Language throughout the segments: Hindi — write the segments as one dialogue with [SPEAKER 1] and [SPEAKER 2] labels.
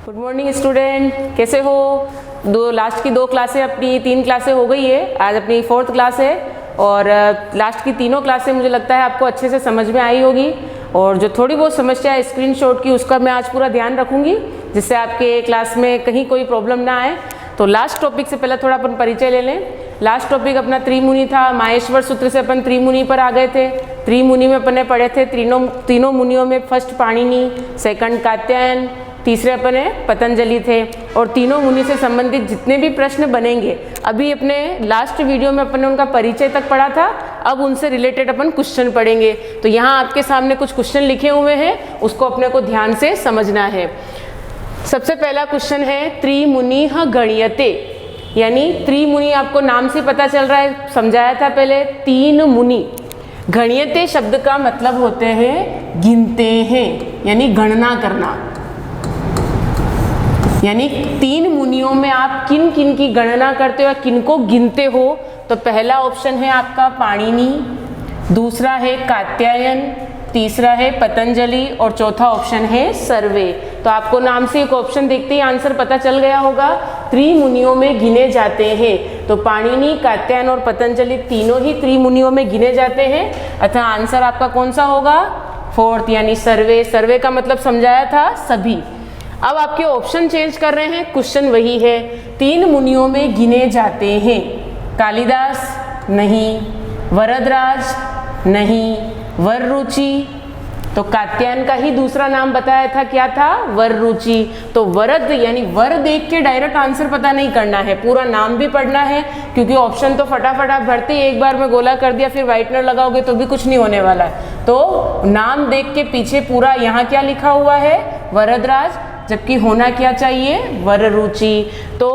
[SPEAKER 1] गुड मॉर्निंग स्टूडेंट, कैसे हो? लास्ट की 2 क्लासें अपनी 3 क्लासें हो गई है, आज अपनी 4th क्लास है और लास्ट की तीनों क्लासें मुझे लगता है आपको अच्छे से समझ में आई होगी। और जो थोड़ी बहुत समस्या है स्क्रीनशॉट की उसका मैं आज पूरा ध्यान रखूंगी जिससे आपके क्लास में कहीं कोई प्रॉब्लम ना आए। तो लास्ट टॉपिक से पहले थोड़ा अपन परिचय ले लें। लास्ट टॉपिक अपना त्रिमुनि था, माहेश्वर सूत्र से अपन त्रिमुनि पर आ गए थे। त्रिमुनि में अपन ने पढ़े थे तीनों मुनियों में फर्स्ट पाणिनि, सेकंड कात्यायन, तीसरे अपने पतंजलि थे। और तीनों मुनि से संबंधित जितने भी प्रश्न बनेंगे अभी अपने लास्ट वीडियो में अपन ने उनका परिचय तक पढ़ा था, अब उनसे रिलेटेड अपन क्वेश्चन पढ़ेंगे। तो यहाँ आपके सामने कुछ क्वेश्चन लिखे हुए हैं, उसको अपने को ध्यान से समझना है। सबसे पहला क्वेश्चन है त्रिमुनिः गण्यते, यानी त्रिमुनि आपको नाम से पता चल रहा है, समझाया था पहले। 3 मुनि, गण्यते शब्द का मतलब होते हैं गिनते हैं, यानी गणना करना। यानी 3 मुनियों में आप किन किन की गणना करते हो या किन को गिनते हो? तो पहला ऑप्शन है आपका पाणिनि, दूसरा है कात्यायन, तीसरा है पतंजलि और चौथा ऑप्शन है सर्वे। तो आपको नाम से एक ऑप्शन देखते ही आंसर पता चल गया होगा, त्रिमुनियों में गिने जाते हैं। तो पाणिनि, कात्यायन और पतंजलि तीनों ही त्रिमुनियों में गिने जाते हैं, अतः आंसर आपका कौन सा होगा? 4th यानी सर्वे। सर्वे का मतलब समझाया था सभी। अब आपके ऑप्शन चेंज कर रहे हैं, क्वेश्चन वही है। 3 मुनियों में गिने जाते हैं, कालिदास नहीं, वरदराज नहीं, वररुचि, तो कात्यायन का ही दूसरा नाम बताया था, क्या था? वररुचि। तो वरद यानी वर देख के डायरेक्ट आंसर पता नहीं करना है, पूरा नाम भी पढ़ना है, क्योंकि ऑप्शन तो फटाफट आप भरते ही एक बार में गोला कर दिया फिर व्हाइटनर लगाओगे तो भी कुछ नहीं होने वाला है। तो नाम देख के पीछे पूरा यहाँ क्या लिखा हुआ है? वरदराज, जबकि होना क्या चाहिए? वररुचि। तो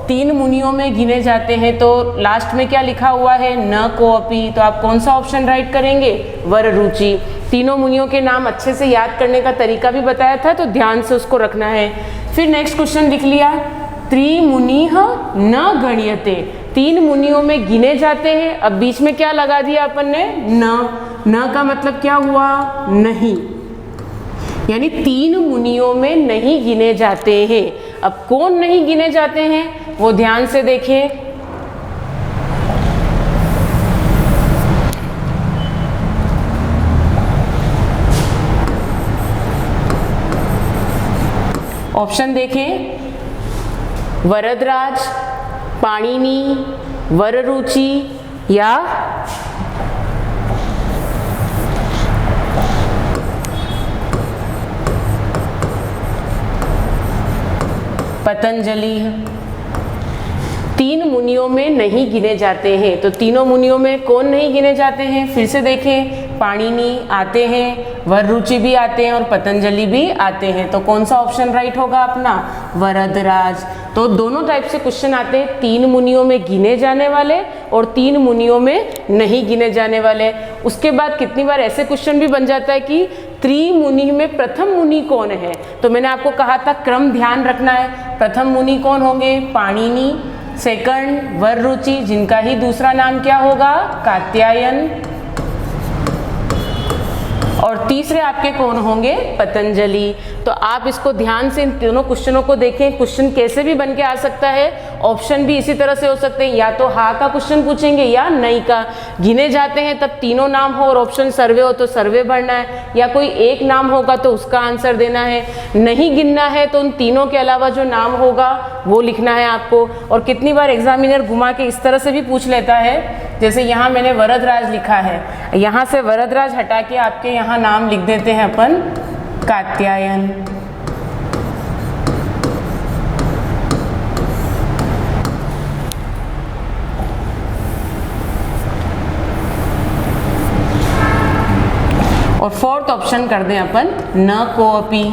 [SPEAKER 1] 3 मुनियों में गिने जाते हैं, तो लास्ट में क्या लिखा हुआ है? न कोऽपि। तो आप कौन सा ऑप्शन राइट करेंगे? वररुचि। तीनों मुनियों के नाम अच्छे से याद करने का तरीका भी बताया था, तो ध्यान से उसको रखना है। फिर नेक्स्ट क्वेश्चन लिख लिया, त्रिमुनिः न गण्यते, 3 मुनियों में गिने जाते हैं। अब बीच में क्या लगा दिया अपन ने? न का मतलब क्या हुआ? नहीं, यानी 3 मुनियों में नहीं गिने जाते हैं। अब कौन नहीं गिने जाते हैं वो ध्यान से देखें। ऑप्शन देखें, वरदराज, पाणिनि, वररुचि या पतंजलि। 3 मुनियों में नहीं गिने जाते हैं, तो तीनों मुनियों में कौन नहीं गिने जाते हैं? फिर से देखें, पाणिनि आते हैं, वररुचि भी आते हैं और पतंजलि भी आते हैं। तो कौन सा ऑप्शन राइट होगा अपना? वरदराज। तो दोनों टाइप से क्वेश्चन आते हैं, 3 मुनियों में गिने जाने वाले और 3 मुनियों में नहीं गिने जाने वाले। उसके बाद कितनी बार ऐसे क्वेश्चन भी बन जाता है कि त्रिमुनि में प्रथम मुनि कौन है? तो मैंने आपको कहा था क्रम ध्यान रखना है। प्रथम मुनि कौन होंगे? पाणिनि, सेकंड वररुचि, जिनका ही दूसरा नाम क्या होगा? कात्यायन, और तीसरे आपके कौन होंगे? पतंजलि। तो आप इसको ध्यान से इन तीनों क्वेश्चनों को देखें। क्वेश्चन कैसे भी बन के आ सकता है, ऑप्शन भी इसी तरह से हो सकते हैं, या तो हाँ का क्वेश्चन पूछेंगे या नहीं का। गिने जाते हैं तब तीनों नाम हो और ऑप्शन सर्वे हो तो सर्वे भरना है, या कोई एक नाम होगा तो उसका आंसर देना है। नहीं गिनना है तो उन तीनों के अलावा जो नाम होगा वो लिखना है आपको। और कितनी बार एग्जामिनर घुमा के इस तरह से भी पूछ लेता है, जैसे यहाँ मैंने वरदराज लिखा है, यहाँ से वरदराज हटा के आपके यहाँ नाम लिख देते हैं अपन कात्यायन। और 4th ऑप्शन कर दें अपन न कोऽपि।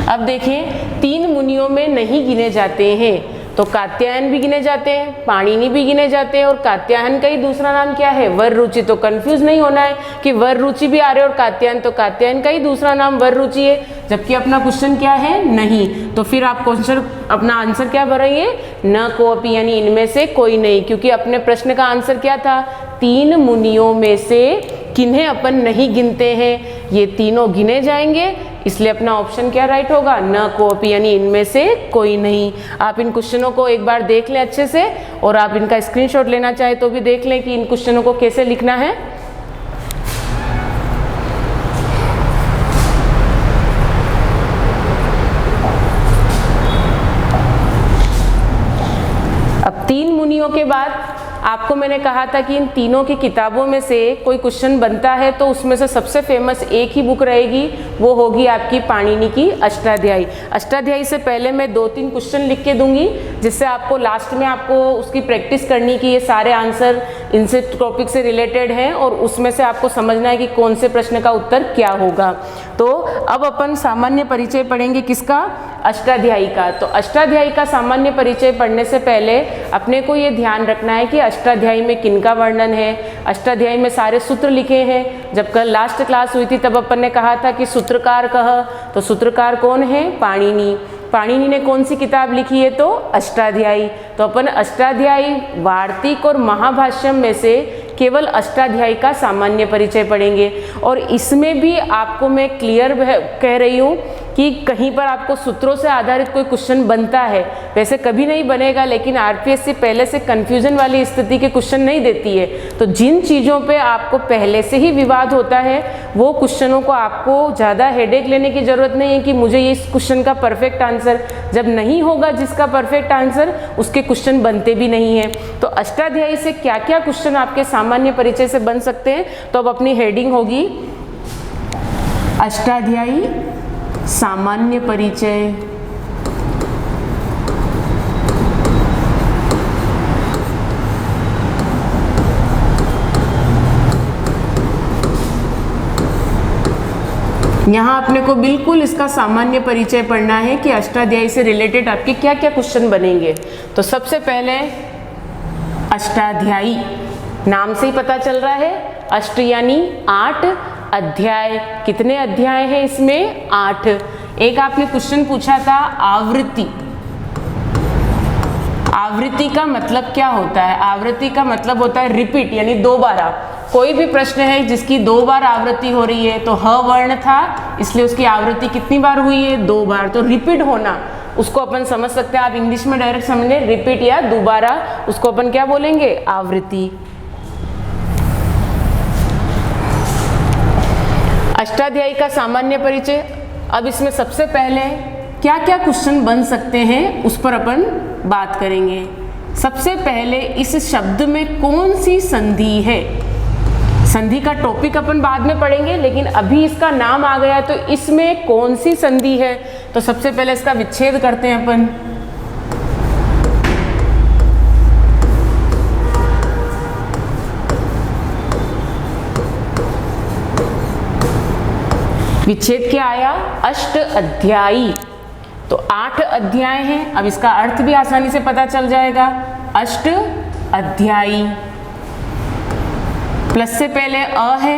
[SPEAKER 1] अब देखें, 3 मुनियों में नहीं गिने जाते हैं, तो कात्यायन भी गिने जाते हैं, पाणिनि भी गिने जाते हैं और कात्यायन का ही दूसरा नाम क्या है? वररुचि। तो कंफ्यूज नहीं होना है कि वररुचि भी आ रहे और कात्यायन, तो कात्यायन का ही दूसरा नाम वररुचि है, जबकि अपना क्वेश्चन क्या है? नहीं। तो फिर आप क्वेश्चन अपना आंसर क्या भरेंगे? न कोऽपि, यानी इनमें से कोई नहीं, क्योंकि अपने प्रश्न का आंसर क्या था? 3 मुनियों में से किन्हें अपन नहीं गिनते हैं, ये तीनों गिने जाएंगे, इसलिए अपना ऑप्शन क्या राइट होगा, न कोपी, यानी इनमें से कोई नहीं। आप इन क्वेश्चनों को एक बार देख लें अच्छे से, और आप इनका स्क्रीनशॉट लेना चाहे तो भी देख लें कि इन क्वेश्चनों को कैसे लिखना है। अब 3 मुनियों के बाद आपको मैंने कहा था कि इन तीनों की किताबों में से कोई क्वेश्चन बनता है तो उसमें से सबसे फेमस एक ही बुक रहेगी, वो होगी आपकी पाणिनि की अष्टाध्यायी। अष्टाध्यायी से पहले मैं 2-3 क्वेश्चन लिख के दूंगी, जिससे आपको लास्ट में आपको उसकी प्रैक्टिस करनी कि ये सारे आंसर इनसे टॉपिक से रिलेटेड हैं और उसमें से आपको समझना है कि कौन से प्रश्न का उत्तर क्या होगा। तो अब अपन सामान्य परिचय पढ़ेंगे किसका, अष्टाध्यायी का। तो अष्टाध्यायी का सामान्य परिचय पढ़ने से पहले अपने को ये ध्यान रखना है कि अष्टाध्यायी में किनका वर्णन है। अष्टाध्यायी में सारे सूत्र लिखे हैं। जब कल लास्ट क्लास हुई थी तब अपन ने कहा था कि सूत्रकार कह, तो सूत्रकार कौन है, पाणिनि। पाणिनि ने कौन सी किताब लिखी है, तो अष्टाध्यायी। तो अपन अष्टाध्यायी, वार्तिक और महाभाष्यम में से केवल अष्टाध्यायी का सामान्य परिचय पढ़ेंगे। और इसमें भी आपको मैं क्लियर कह रही हूँ कि कहीं पर आपको सूत्रों से आधारित कोई क्वेश्चन बनता है, वैसे कभी नहीं बनेगा, लेकिन आरपीएससी पहले से कंफ्यूजन वाली स्थिति के क्वेश्चन नहीं देती है। तो जिन चीज़ों पे आपको पहले से ही विवाद होता है वो क्वेश्चनों को आपको ज़्यादा हेडेक लेने की ज़रूरत नहीं है कि मुझे ये इस क्वेश्चन का परफेक्ट आंसर, जब नहीं होगा जिसका परफेक्ट आंसर उसके क्वेश्चन बनते भी नहीं हैं। तो अष्टाध्यायी से क्या क्या क्वेश्चन आपके सामान्य परिचय से बन सकते हैं, तो अब अपनी हेडिंग होगी अष्टाध्यायी सामान्य परिचय। यहाँ अपने को बिल्कुल इसका सामान्य परिचय पढ़ना है कि अष्टाध्यायी से रिलेटेड आपके क्या क्या क्वेश्चन बनेंगे। तो सबसे पहले अष्टाध्यायी, नाम से ही पता चल रहा है, अष्ट यानी 8, अध्याय, कितने अध्याय हैं इसमें, 8। एक आपने क्वेश्चन पूछा था आवृत्ति। आवृत्ति का मतलब क्या होता है, आवृत्ति का मतलब होता है रिपीट, यानी दोबारा। कोई भी प्रश्न है जिसकी 2 बार आवृत्ति हो रही है, तो ह वर्ण था इसलिए उसकी आवृत्ति कितनी बार हुई है, 2 बार। तो रिपीट होना उसको अपन समझ सकते हैं, आप इंग्लिश में डायरेक्ट समझे, रिपीट या दोबारा, उसको अपन क्या बोलेंगे, आवृत्ति। अष्टाध्यायी का सामान्य परिचय। अब इसमें सबसे पहले क्या क्या क्वेश्चन बन सकते हैं उस पर अपन बात करेंगे। सबसे पहले इस शब्द में कौन सी संधि है, संधि का टॉपिक अपन बाद में पढ़ेंगे, लेकिन अभी इसका नाम आ गया तो इसमें कौन सी संधि है। तो सबसे पहले इसका विच्छेद करते हैं अपन। विच्छेद क्या आया, अष्ट अध्यायी। तो 8 अध्याय हैं। अब इसका अर्थ भी आसानी से पता चल जाएगा, अष्ट अध्यायी। प्लस से पहले अ है,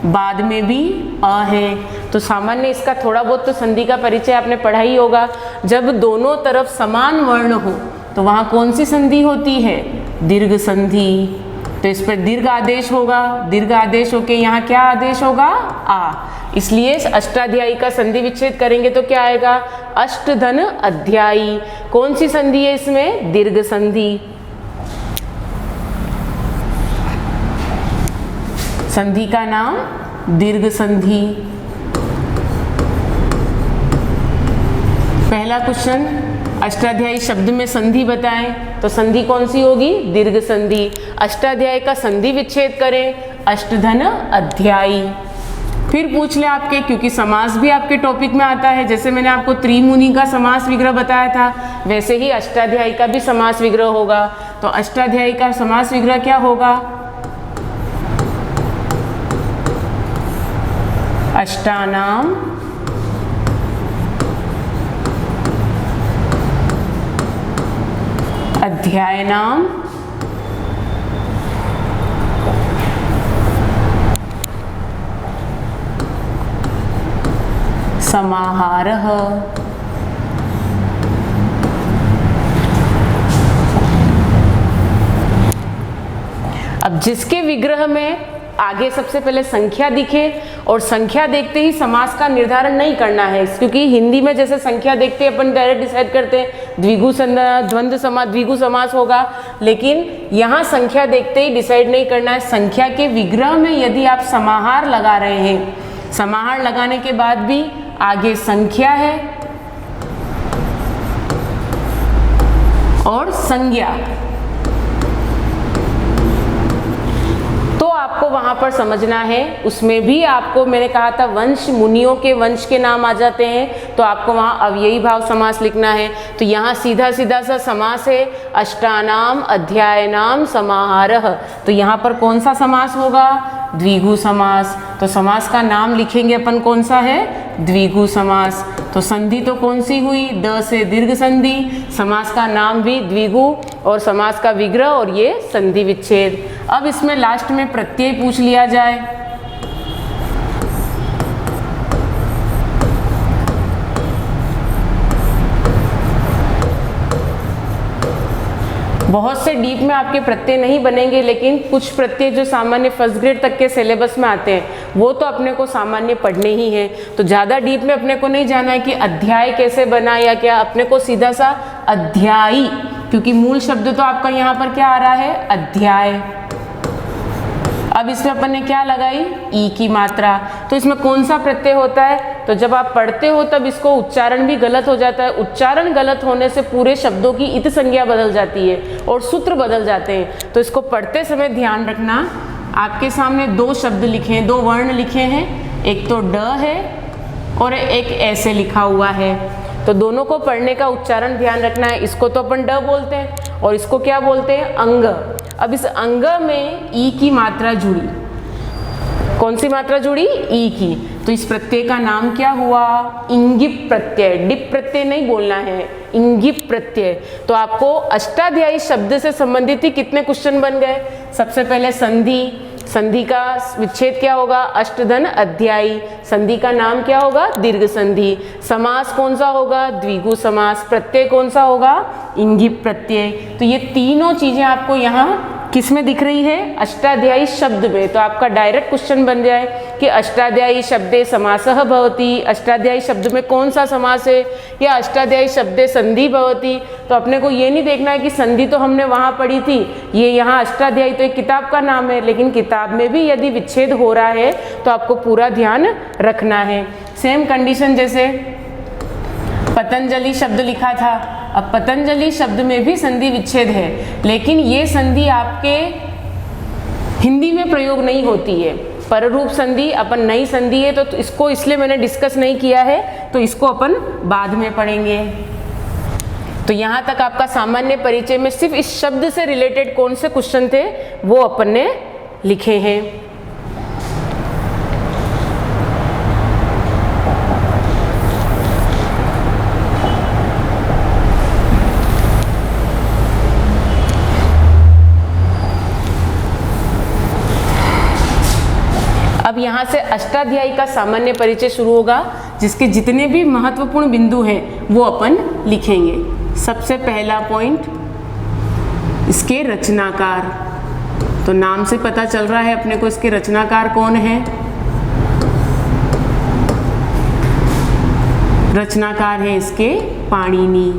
[SPEAKER 1] बाद में भी अ है। तो सामान्य इसका थोड़ा बहुत तो संधि का परिचय आपने पढ़ा ही होगा। जब दोनों तरफ समान वर्ण हो तो वहाँ कौन सी संधि होती है, दीर्घ संधि। तो इस पर दीर्घ आदेश होगा, दीर्घ आदेश होके यहाँ क्या आदेश होगा, आ। इसलिए अष्टाध्यायी का संधि विच्छेद करेंगे तो क्या आएगा, अष्टधन अध्यायी। कौन सी संधि है इसमें, दीर्घ संधि। संधि का नाम दीर्घ संधि। पहला क्वेश्चन, अष्टाध्यायी शब्द में संधि बताएं, तो संधि कौन सी होगी, दीर्घ संधि। अष्टाध्यायी का संधि विच्छेद करें, अष्टधन अध्यायी। फिर पूछ ले आपके, क्योंकि समास भी आपके टॉपिक में आता है, जैसे मैंने आपको त्रिमुनि का समास विग्रह बताया था, वैसे ही अष्टाध्यायी का भी समास विग्रह होगा। तो अष्टाध्यायी का समास विग्रह क्या होगा, अष्टानाम अध्यायनाम समाहारः। अब जिसके विग्रह में आगे सबसे पहले संख्या दिखे और संख्या देखते ही समास का निर्धारण नहीं करना है, क्योंकि हिंदी में जैसे संख्या देखते ही अपन डायरेक्ट डिसाइड करते हैं द्वंद्व समास, द्विगु समास होगा, लेकिन यहाँ संख्या देखते ही डिसाइड नहीं करना है। संख्या के विग्रह में यदि आप समाहार लगा रहे हैं, समाहार लगाने के बाद भी आगे संख्या है और संज्ञा, तो आपको वहां पर समझना है। उसमें भी आपको मैंने कहा था वंश, मुनियों के वंश के नाम आ जाते हैं, तो आपको वहां अव्ययी भाव समास लिखना है। तो यहाँ सीधा सीधा सा समास है, अष्टानाम अध्यायनाम समाहारः। तो यहाँ पर कौन सा समास होगा? द्विगु समास। तो समास का नाम लिखेंगे अपन, कौन सा है? द्विगु समास। तो संधि तो कौन सी हुई? द से दीर्घ संधि। समास का नाम भी द्विगु और समास का विग्रह और ये संधि विच्छेद। अब इसमें लास्ट में प्रत्यय पूछ लिया जाए, बहुत से डीप में आपके प्रत्यय नहीं बनेंगे, लेकिन कुछ प्रत्यय जो सामान्य फर्स्ट ग्रेड तक के सिलेबस में आते हैं वो तो अपने को सामान्य पढ़ने ही है। तो ज़्यादा डीप में अपने को नहीं जाना है कि अध्याय कैसे बना या क्या, अपने को सीधा सा अध्यायी, क्योंकि मूल शब्द तो आपका यहाँ पर क्या आ रहा है? अध्याय। अब इसमें अपन ने क्या लगाई? ई की मात्रा। तो इसमें कौन सा प्रत्यय होता है? तो जब आप पढ़ते हो तब इसको उच्चारण भी गलत हो जाता है। उच्चारण गलत होने से पूरे शब्दों की इत संज्ञा बदल जाती है और सूत्र बदल जाते हैं। तो इसको पढ़ते समय ध्यान रखना। आपके सामने दो शब्द लिखे हैं, दो वर्ण लिखे हैं, एक तो ड है और एक ऐसे लिखा हुआ है। तो दोनों को पढ़ने का उच्चारण ध्यान रखना है। इसको तो अपन ड बोलते हैं और इसको क्या बोलते हैं? अंग। अब इस अंग में ई की मात्रा जुड़ी। कौन सी मात्रा जुड़ी? ई की। तो इस प्रत्यय का नाम क्या हुआ? इंगिप प्रत्यय। डिप प्रत्यय नहीं बोलना है, इंगिप प्रत्यय। तो आपको अष्टाध्यायी शब्द से संबंधित ही कितने क्वेश्चन बन गए? सबसे पहले संधि, संधि का विच्छेद क्या होगा? अष्टधन अध्यायी। संधि का नाम क्या होगा? दीर्घ संधि। समास कौन सा होगा? द्विगु समास। प्रत्यय कौन सा होगा? इंगिप प्रत्यय। तो ये तीनों चीजें आपको यहाँ किस में दिख रही है? अष्टाध्यायी शब्द में। तो आपका डायरेक्ट क्वेश्चन बन जाए कि अष्टाध्यायी शब्दे समासः भवति। अष्टाध्यायी शब्द में कौन सा समास है? या अष्टाध्यायी शब्दे संधि भवति। तो अपने को ये नहीं देखना है कि संधि तो हमने वहाँ पढ़ी थी, ये यहाँ अष्टाध्यायी तो एक किताब का नाम है, लेकिन किताब में भी यदि विच्छेद हो रहा है तो आपको पूरा ध्यान रखना है। सेम कंडीशन जैसे पतंजलि शब्द लिखा था, अब पतंजलि शब्द में भी संधि विच्छेद है, लेकिन ये संधि आपके हिंदी में प्रयोग नहीं होती है। पररूप संधि अपन नई संधि है, तो इसको इसलिए मैंने डिस्कस नहीं किया है, तो इसको अपन बाद में पढ़ेंगे। तो यहाँ तक आपका सामान्य परिचय में सिर्फ इस शब्द से रिलेटेड कौन से क्वेश्चन थे वो अपन ने लिखे हैं। अब यहाँ से अष्टाध्यायी का सामान्य परिचय शुरू होगा, जिसके जितने भी महत्वपूर्ण बिंदु हैं वो अपन लिखेंगे। सबसे पहला पॉइंट, इसके रचनाकार। तो नाम से पता चल रहा है अपने को इसके रचनाकार कौन है। रचनाकार है इसके पाणिनि।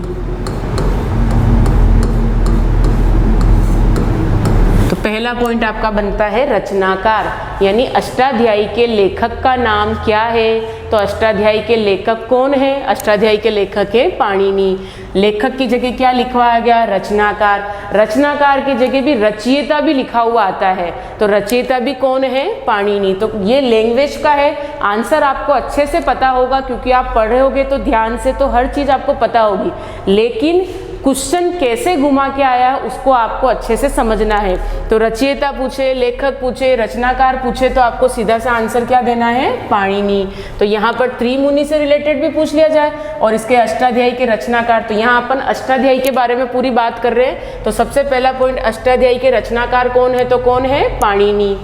[SPEAKER 1] तो पहला पॉइंट आपका बनता है रचनाकार, यानी अष्टाध्यायी के लेखक का नाम क्या है। तो अष्टाध्यायी के लेखक कौन है? अष्टाध्यायी के लेखक है पाणिनि। लेखक की जगह क्या लिखवाया गया? रचनाकार। रचनाकार की जगह भी रचयिता भी लिखा हुआ आता है, तो रचयिता भी कौन है? पाणिनि। तो ये लैंग्वेज का है। आंसर आपको अच्छे से पता होगा, क्योंकि आप पढ़ रहे होगे तो ध्यान से, तो हर चीज़ आपको पता होगी, लेकिन क्वेश्चन कैसे घुमा के आया उसको आपको अच्छे से समझना है। तो रचयिता पूछे, लेखक पूछे, रचनाकार पूछे, तो आपको सीधा सा आंसर क्या देना है? पाणिनि। तो यहाँ पर त्रिमुनि से रिलेटेड भी पूछ लिया जाए और इसके अष्टाध्यायी के रचनाकार। तो यहाँ अपन अष्टाध्यायी के बारे में पूरी बात कर रहे हैं, तो सबसे पहला पॉइंट, अष्टाध्यायी के रचनाकार कौन है? तो कौन है? पाणिनि।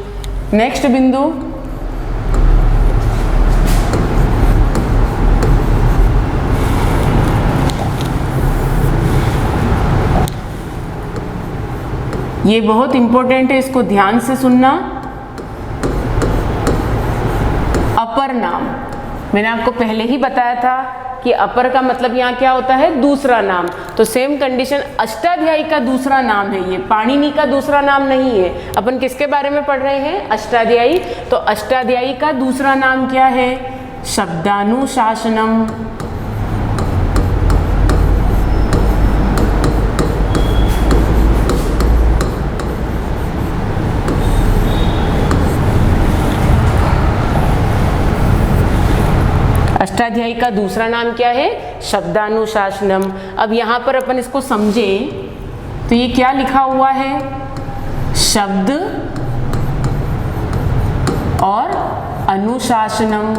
[SPEAKER 1] नेक्स्ट बिंदु, ये बहुत इंपॉर्टेंट है, इसको ध्यान से सुनना। नाम। मैंने आपको पहले ही बताया था कि अपर का मतलब यहाँ क्या होता है, दूसरा नाम। तो सेम कंडीशन, अष्टाध्यायी का दूसरा नाम है ये, पाणिनि का दूसरा नाम नहीं है। अपन किसके बारे में पढ़ रहे हैं, अष्टाध्यायी। तो अष्टाध्यायी का दूसरा नाम क्या है, शब्दानुशासनम। अष्टाध्यायी का दूसरा नाम क्या है, शब्दानुशासनम। अब यहाँ पर अपन इसको समझे तो ये क्या लिखा हुआ है, शब्द और अनुशासनम,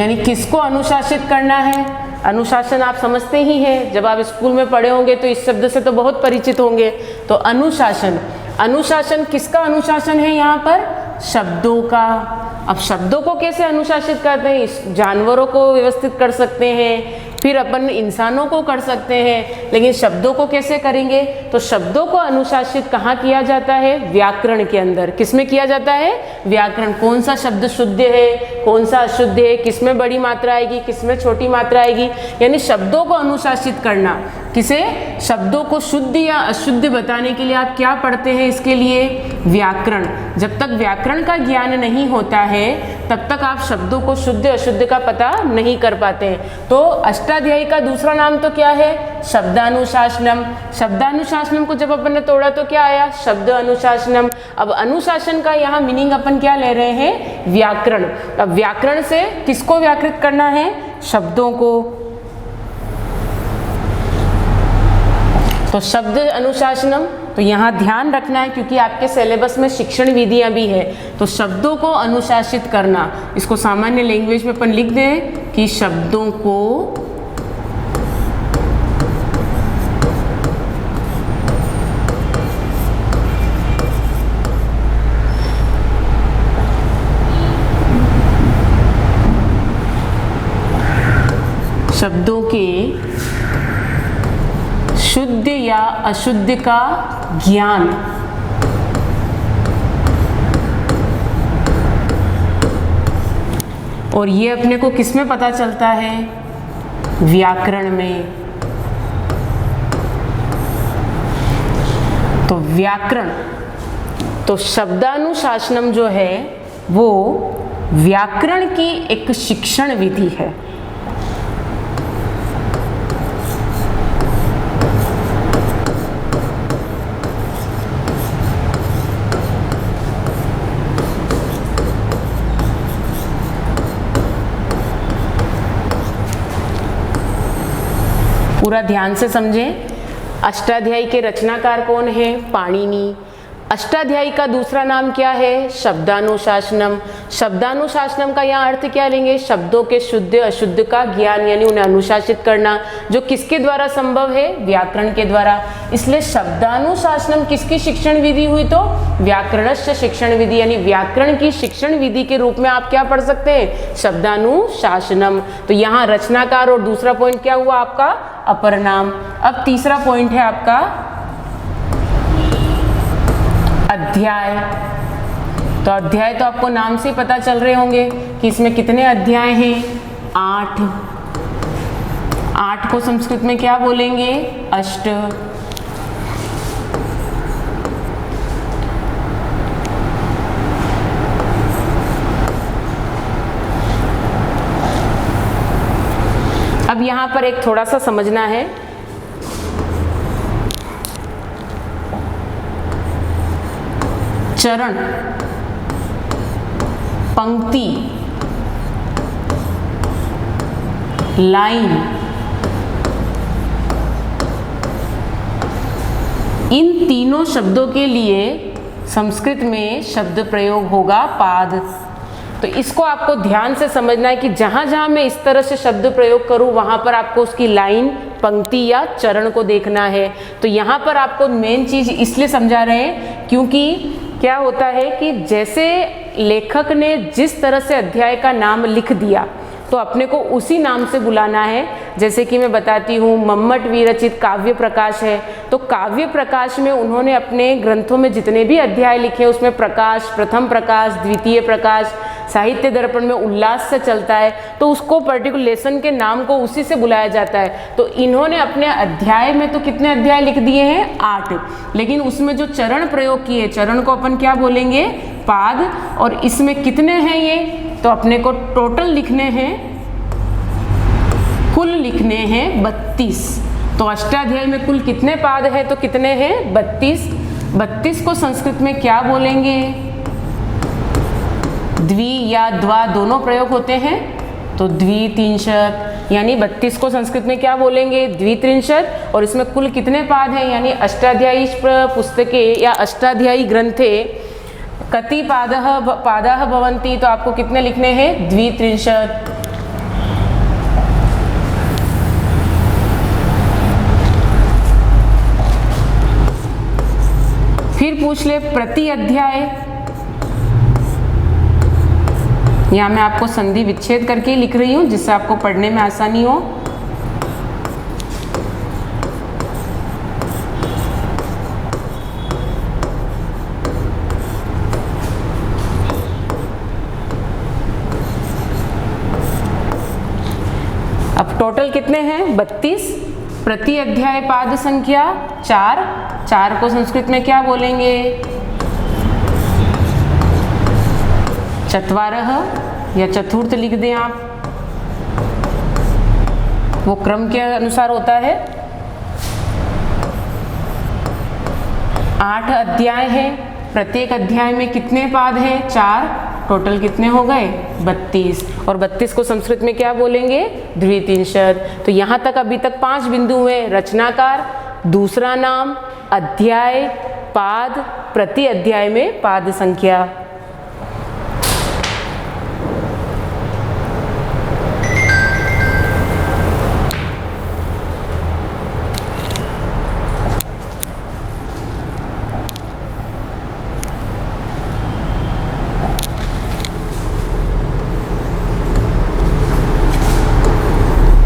[SPEAKER 1] यानी किसको अनुशासित करना है। अनुशासन आप समझते ही हैं, जब आप स्कूल में पढ़े होंगे तो इस शब्द से तो बहुत परिचित होंगे। तो अनुशासन, अनुशासन किसका अनुशासन है यहाँ पर, शब्दों का। अब शब्दों को कैसे अनुशासित करते हैं, जानवरों को व्यवस्थित कर सकते हैं, फिर अपन इंसानों को कर सकते हैं, लेकिन शब्दों को कैसे करेंगे। तो शब्दों को अनुशासित कहाँ किया जाता है, व्याकरण के अंदर। किसमें किया जाता है, व्याकरण। कौन सा शब्द शुद्ध है, कौन सा अशुद्ध है, किसमें बड़ी मात्रा आएगी, किसमें छोटी मात्रा आएगी, यानी शब्दों को अनुशासित करना। किसे, शब्दों को शुद्ध या अशुद्ध बताने के लिए आप क्या पढ़ते हैं, इसके लिए व्याकरण। जब तक व्याकरण का ज्ञान नहीं होता है तब तक आप शब्दों को शुद्ध अशुद्ध का पता नहीं कर पाते हैं। तो अष्टाध्यायी का दूसरा नाम तो क्या है, शब्दानुशासनम। शब्दानुशासनम को जब अपन ने तोड़ा तो क्या आया, शब्द अनुशासनम। अब अनुशासन का यहाँ मीनिंग अपन क्या ले रहे हैं, व्याकरण। अब व्याकरण से किसको व्याकृत करना है, शब्दों को। तो शब्द अनुशासनम, तो यहाँ ध्यान रखना है क्योंकि आपके सिलेबस में शिक्षण विधियाँ भी है। तो शब्दों को अनुशासित करना, इसको सामान्य लैंग्वेज में अपन लिख दें कि शब्दों को शब्दों के शुद्ध या अशुद्ध का ज्ञान। और ये अपने को किस में पता चलता है, व्याकरण में। तो व्याकरण, तो शब्दानुशासनम जो है वो व्याकरण की एक शिक्षण विधि है। पूरा ध्यान से समझें। अष्टाध्यायी के रचनाकार कौन है, पाणिनि। अष्टाध्यायी का दूसरा नाम क्या है, शब्दानुशासनम। शब्दानुशासनम का यहाँ अर्थ क्या लेंगे, शब्दों के शुद्ध अशुद्ध का ज्ञान, यानी उन्हें अनुशासित करना, जो किसके द्वारा संभव है, व्याकरण के द्वारा। इसलिए शब्दानुशासनम किसकी शिक्षण विधि हुई, तो व्याकरणस्य शिक्षण विधि, यानी व्याकरण की शिक्षण विधि के रूप में आप क्या पढ़ सकते हैं, शब्दानुशासनम। तो यहाँ रचनाकार और दूसरा पॉइंट क्या हुआ आपका, अपर नाम। अब तीसरा पॉइंट है आपका अध्याय। तो अध्याय तो आपको नाम से पता चल रहे होंगे कि इसमें कितने अध्याय हैं, 8। 8 को संस्कृत में क्या बोलेंगे, अष्ट। अब यहां पर एक थोड़ा सा समझना है। चरण, पंक्ति, लाइन, इन तीनों शब्दों के लिए संस्कृत में शब्द प्रयोग होगा पाद। तो इसको आपको ध्यान से समझना है कि जहां जहां मैं इस तरह से शब्द प्रयोग करूं वहां पर आपको उसकी लाइन, पंक्ति या चरण को देखना है। तो यहाँ पर आपको मेन चीज इसलिए समझा रहे हैं क्योंकि क्या होता है कि जैसे लेखक ने जिस तरह से अध्याय का नाम लिख दिया तो अपने को उसी नाम से बुलाना है। जैसे कि मैं बताती हूँ, मम्मट विरचित काव्य प्रकाश है, तो काव्य प्रकाश में उन्होंने अपने ग्रंथों में जितने भी अध्याय लिखे उसमें प्रकाश, प्रथम प्रकाश, द्वितीय प्रकाश, साहित्य दर्पण में उल्लास से चलता है, तो उसको पर्टिकुलर लेसन के नाम को उसी से बुलाया जाता है। तो इन्होंने अपने अध्याय में तो कितने अध्याय लिख दिए हैं? 8, लेकिन उसमें जो चरण प्रयोग किए, चरण को अपन क्या बोलेंगे? पाद। और इसमें कितने हैं ये? तो अपने को टोटल लिखने हैं, कुल लिखने हैं 32। तो अष्टाध्यायी में कुल कितने पाद है? तो कितने हैं? 32। 32 को संस्कृत में क्या बोलेंगे? द्वि या द्वा दोनों प्रयोग होते हैं, तो द्वित्रिंशत्, यानी 32 को संस्कृत में क्या बोलेंगे? द्वित्रिंशत्। और इसमें कुल कितने पाद हैं? यानी अष्टाध्यायी पुस्तके या अष्टाध्यायी ग्रंथे कति पादाः भवन्ति, तो आपको कितने लिखने हैं? द्वित्रिंशत्। फिर पूछ ले प्रति अध्याय। यहाँ मैं आपको संधि विच्छेद करके लिख रही हूँ जिससे आपको पढ़ने में आसानी हो। अब टोटल कितने हैं? 32। प्रति अध्याय पाद संख्या 4। 4 को संस्कृत में क्या बोलेंगे? चत्वारः या चतुर्थ लिख दें आप, वो क्रम के अनुसार होता है। 8 अध्याय है, प्रत्येक अध्याय में कितने पाद हैं? 4। टोटल कितने हो गए? 32। और 32 को संस्कृत में क्या बोलेंगे? द्वित्रिंशत्। तो यहाँ तक अभी तक 5 बिंदु हुए। रचनाकार, दूसरा नाम, अध्याय, पाद, प्रति अध्याय में पाद संख्या।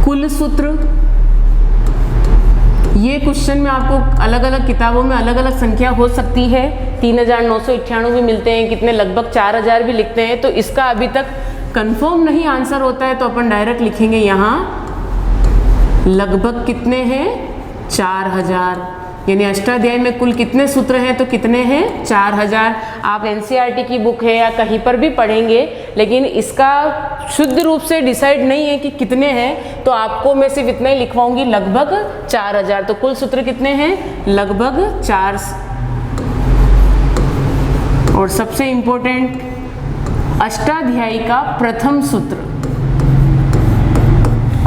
[SPEAKER 1] कुल सूत्र, ये क्वेश्चन में आपको अलग अलग किताबों में अलग अलग संख्या हो सकती है। 3998 भी मिलते हैं, कितने लगभग 4000 भी लिखते हैं। तो इसका अभी तक कंफर्म नहीं आंसर होता है, तो अपन डायरेक्ट लिखेंगे यहाँ लगभग कितने हैं? 4000। यानी अष्टाध्यायी में कुल कितने सूत्र हैं? तो कितने हैं? 4000। आप एनसीईआरटी की बुक है या कहीं पर भी पढ़ेंगे, लेकिन इसका शुद्ध रूप से डिसाइड नहीं है कि कितने हैं, तो आपको मैं सिर्फ इतना ही लिखवाऊंगी, लगभग 4000। तो कुल सूत्र कितने हैं? लगभग 4। और सबसे इंपॉर्टेंट, अष्टाध्यायी का प्रथम सूत्र।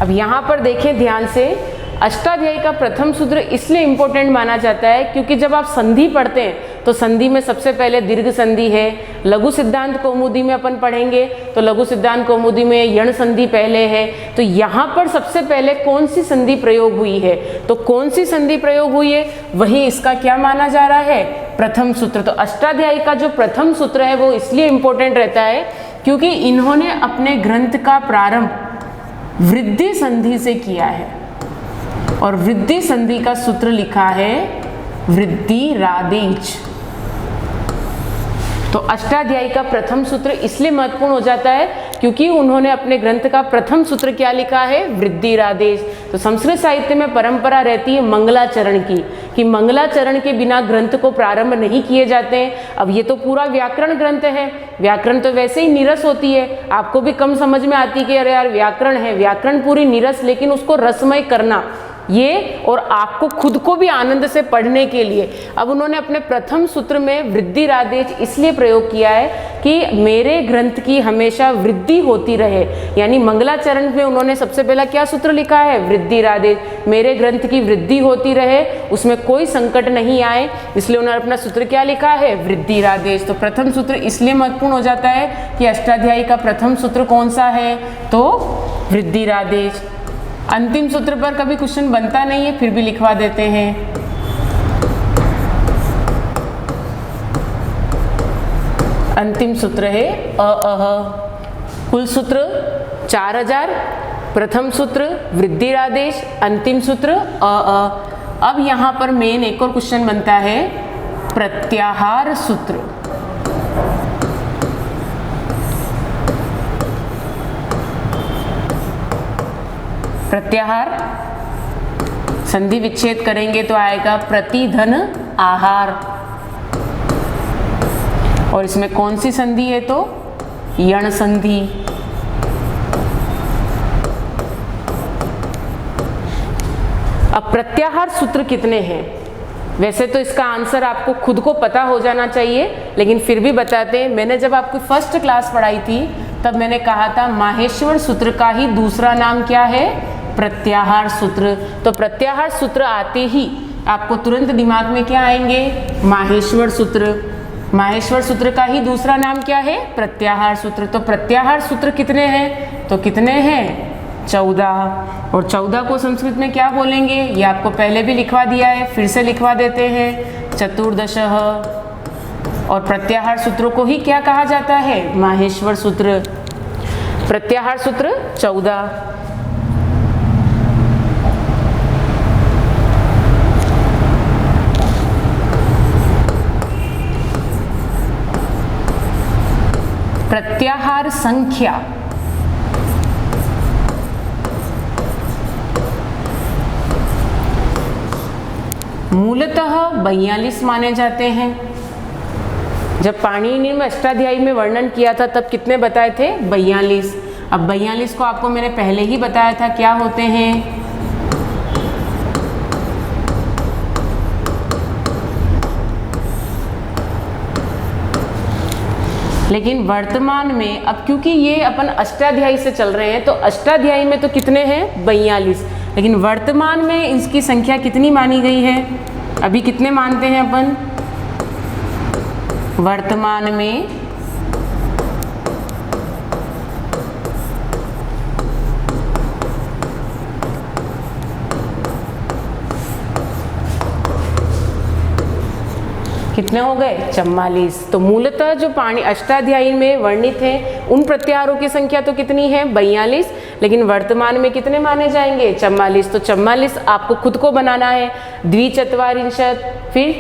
[SPEAKER 1] अब यहाँ पर देखें ध्यान से, अष्टाध्यायी का प्रथम सूत्र इसलिए इंपॉर्टेंट माना जाता है क्योंकि जब आप संधि पढ़ते हैं तो संधि में सबसे पहले दीर्घ संधि है। लघु सिद्धांत कौमुदी में अपन पढ़ेंगे तो लघु सिद्धांत कौमुदी में यण संधि पहले है। तो यहाँ पर सबसे पहले कौन सी संधि प्रयोग हुई है? तो कौन सी संधि प्रयोग हुई है वही इसका क्या माना जा रहा है? प्रथम सूत्र। तो अष्टाध्यायी का जो प्रथम सूत्र है वो इसलिए इंपॉर्टेंट रहता है क्योंकि इन्होंने अपने ग्रंथ का प्रारंभ वृद्धि संधि से किया है, और वृद्धि संधि का सूत्र लिखा है वृद्धिरादेश। तो अष्टाध्यायी का प्रथम सूत्र इसलिए महत्वपूर्ण हो जाता है क्योंकि उन्होंने अपने ग्रंथ का प्रथम सूत्र क्या लिखा है? वृद्धिरादेश। तो संस्कृत साहित्य में परंपरा रहती है मंगलाचरण की, कि मंगलाचरण के बिना ग्रंथ को प्रारंभ नहीं किए जाते हैं। अब ये तो पूरा व्याकरण ग्रंथ है, व्याकरण तो वैसे ही नीरस होती है, आपको भी कम समझ में आती है कि अरे यार व्याकरण है, व्याकरण पूरी नीरस, लेकिन उसको रसमय करना ये, और आपको खुद को भी आनंद से पढ़ने के लिए। अब उन्होंने अपने प्रथम सूत्र में वृद्धिरादेश इसलिए प्रयोग किया है कि मेरे ग्रंथ की हमेशा वृद्धि होती रहे। यानी मंगलाचरण में उन्होंने सबसे पहला क्या सूत्र लिखा है? वृद्धिरादेश। मेरे ग्रंथ की वृद्धि होती रहे, उसमें कोई संकट नहीं आए, इसलिए उन्होंने अपना सूत्र क्या लिखा है? वृद्धिरादेश। तो प्रथम सूत्र इसलिए महत्वपूर्ण हो जाता है कि अष्टाध्यायी का प्रथम सूत्र कौन सा है? तो वृद्धिरादेश। अंतिम सूत्र पर कभी क्वेश्चन बनता नहीं है, फिर भी लिखवा देते हैं। अंतिम सूत्र है अ। कुल सूत्र 4000, प्रथम सूत्र वृद्धिरादेश, अंतिम सूत्र अब यहाँ पर मेन एक और क्वेश्चन बनता है प्रत्याहार सूत्र। प्रत्याहार संधि विच्छेद करेंगे तो आएगा प्रतिधन आहार, और इसमें कौन सी संधि है तो यण संधि। अब प्रत्याहार सूत्र कितने हैं? वैसे तो इसका आंसर आपको खुद को पता हो जाना चाहिए, लेकिन फिर भी बताते हैं। मैंने जब आपको फर्स्ट क्लास पढ़ाई थी तब मैंने कहा था माहेश्वर सूत्र का ही दूसरा नाम क्या है? प्रत्याहार सूत्र। तो प्रत्याहार सूत्र आते ही आपको तुरंत दिमाग में क्या आएंगे? माहेश्वर सूत्र। माहेश्वर सूत्र का ही दूसरा नाम क्या है? प्रत्याहार सूत्र। तो प्रत्याहार सूत्र कितने हैं? तो कितने हैं? 14। और 14 को संस्कृत में क्या बोलेंगे? ये आपको पहले भी लिखवा दिया है, फिर से लिखवा देते हैं, चतुर्दशः। और प्रत्याहार सूत्रों को ही क्या कहा जाता है? माहेश्वर सूत्र। प्रत्याहार सूत्र 14। प्रत्याहार संख्या मूलतः 42 माने जाते हैं। जब पाणिनि में अष्टाध्यायी में वर्णन किया था तब कितने बताए थे? 42। अब 42 को आपको मैंने पहले ही बताया था क्या होते हैं। लेकिन वर्तमान में अब क्योंकि ये अपन अष्टाध्यायी से चल रहे हैं तो अष्टाध्यायी में तो कितने हैं? 42। लेकिन वर्तमान में इसकी संख्या कितनी मानी गई है? अभी कितने मानते हैं अपन? वर्तमान में कितने हो गए? 44। तो मूलतः जो अष्टाध्यायी में वर्णित है उन प्रत्याहारों की संख्या तो कितनी है? 42। लेकिन वर्तमान में कितने माने जाएंगे? 44। तो 44 आपको खुद को बनाना है। द्विचत्वारिंशत्, फिर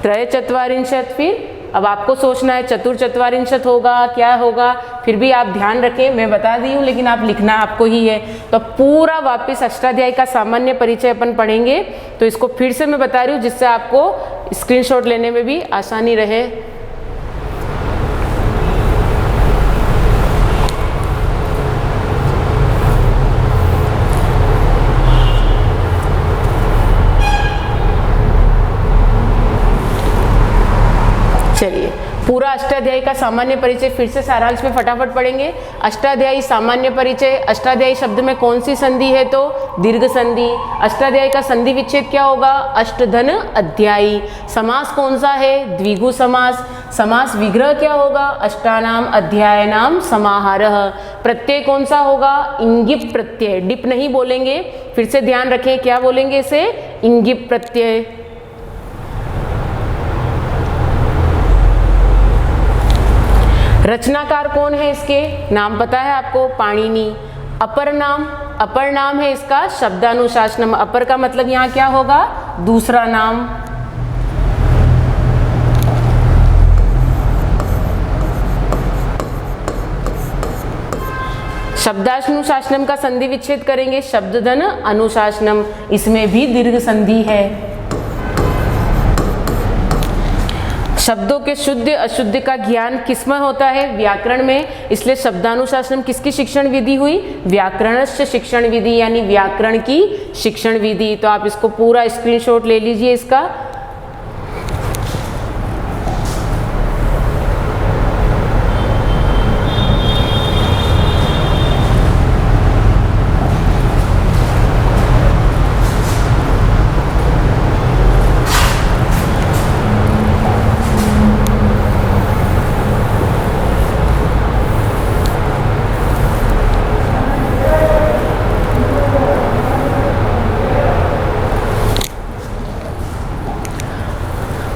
[SPEAKER 1] त्रयचत्वारिंशत्, फिर अब आपको सोचना है चतुर्चत्वारिंशत् होगा क्या होगा। फिर भी आप ध्यान रखें, मैं बता दी हूँ लेकिन आप लिखना आपको ही है। तो पूरा वापस अष्टाध्यायी का सामान्य परिचय अपन पढ़ेंगे। तो इसको फिर से मैं बता रही हूँ जिससे आपको स्क्रीनशॉट लेने में भी आसानी रहे। चलिए पूरा अष्टाध्यायी का सामान्य परिचय फिर से सारांश में फटाफट पढ़ेंगे। अष्टाध्यायी सामान्य परिचय। अष्टाध्यायी शब्द में कौन सी संधि है तो दीर्घ संधि। अष्टाध्यायी का संधि विच्छेद क्या होगा? अष्टधन अध्यायी। समास कौन सा है? द्विगु समास। समास विग्रह क्या होगा? अष्टानाम अध्यायानाम समाहारः। प्रत्यय कौन सा होगा? इंगिप प्रत्यय। डिप नहीं बोलेंगे, फिर से ध्यान रखें क्या बोलेंगे इसे? इंगिप प्रत्यय। रचनाकार कौन है इसके? नाम पता है आपको? पाणिनि। अपर नाम है इसका शब्दानुशासनम। अपर का मतलब यहाँ क्या होगा? दूसरा नाम। शब्दानुशासनम का संधि विच्छेद करेंगे शब्दधन अनुशासनम। इसमें भी दीर्घ संधि है। शब्दों के शुद्ध अशुद्ध का ज्ञान किसमें होता है? व्याकरण में। इसलिए शब्दानुशासन किसकी शिक्षण विधि हुई? व्याकरणस्य शिक्षण विधि, यानी व्याकरण की शिक्षण विधि। तो आप इसको पूरा स्क्रीनशॉट ले लीजिए इसका।